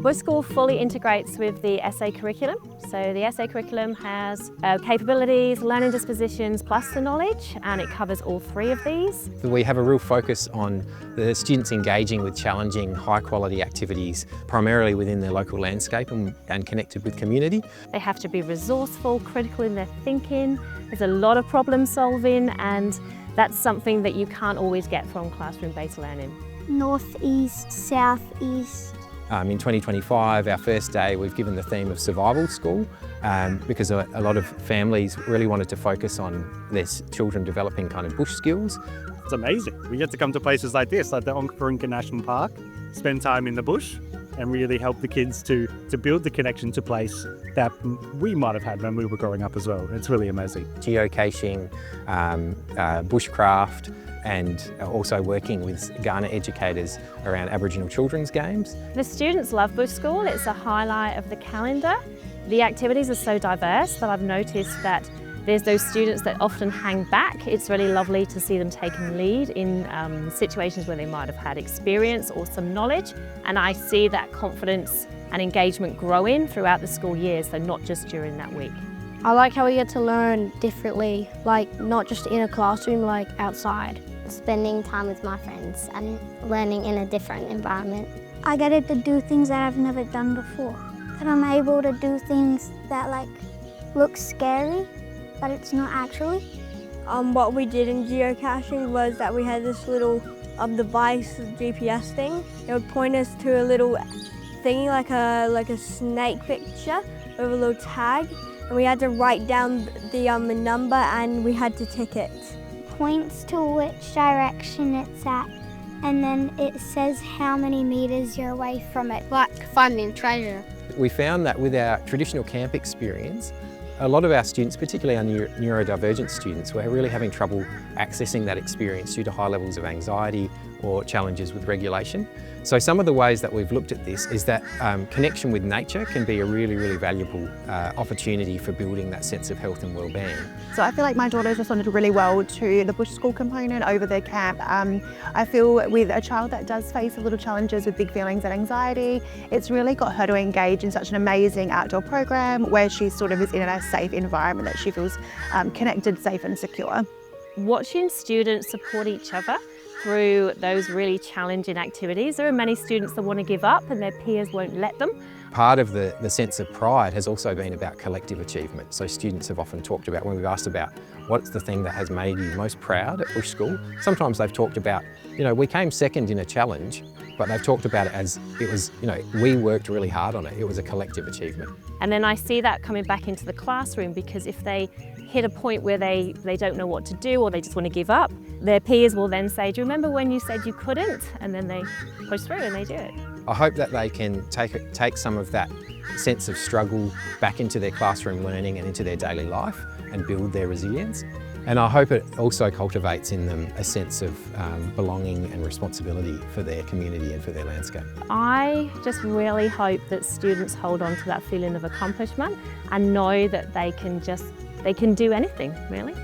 Bush School fully integrates with the essay curriculum. So the essay curriculum has capabilities, learning dispositions, plus the knowledge, and it covers all three of these. We have a real focus on the students engaging with challenging, high-quality activities, primarily within their local landscape and connected with community. They have to be resourceful, critical in their thinking. There's a lot of problem solving, and that's something that you can't always get from classroom-based learning. Northeast, southeast. In 2025, our first day, we've given the theme of survival school because a lot of families really wanted to focus on their children developing kind of bush skills. It's amazing. We get to come to places like this, like the Old Noarlunga National Park, spend time in the bush and really help the kids to build the connection to place that we might have had when we were growing up as well. It's really amazing. Geocaching, bushcraft, and also working with Ghana educators around Aboriginal children's games. The students love Bush School. It's a highlight of the calendar. The activities are so diverse that I've noticed that there's those students that often hang back. It's really lovely to see them taking lead in situations where they might have had experience or some knowledge, and I see that confidence and engagement growing throughout the school year, so not just during that week. I like how we get to learn differently, like not just in a classroom, like outside. Spending time with my friends and learning in a different environment. I get to do things that I've never done before. And I'm able to do things that look scary, but it's not actually. What we did in geocaching was that we had this little device, GPS thing. It would point us to a little thingy like a snake picture with a little tag, and we had to write down the number and we had to tick it. Points to which direction it's at, and then it says how many meters you're away from it. Like finding treasure. We found that with our traditional camp experience, a lot of our students, particularly our neurodivergent students, were really having trouble accessing that experience due to high levels of anxiety or challenges with regulation. So some of the ways that we've looked at this is that connection with nature can be a really, really valuable opportunity for building that sense of health and well-being. So I feel like my daughter's responded really well to the Bush School component over their camp. I feel with a child that does face a little challenges with big feelings and anxiety, it's really got her to engage in such an amazing outdoor program where she sort of is in a safe environment that she feels connected, safe and secure. Watching students support each other through those really challenging activities. There are many students that want to give up and their peers won't let them. Part of the sense of pride has also been about collective achievement. So students have often talked about, when we've asked about what's the thing that has made you most proud at Bush School, sometimes they've talked about, we came second in a challenge, but they've talked about it as it was, we worked really hard on it. It was a collective achievement. And then I see that coming back into the classroom, because if they hit a point where they don't know what to do or they just want to give up, their peers will then say, do you remember when you said you couldn't? And then they push through and they do it. I hope that they can take some of that sense of struggle back into their classroom learning and into their daily life and build their resilience. And I hope it also cultivates in them a sense of belonging and responsibility for their community and for their landscape. I just really hope that students hold on to that feeling of accomplishment and know that they can do anything, really.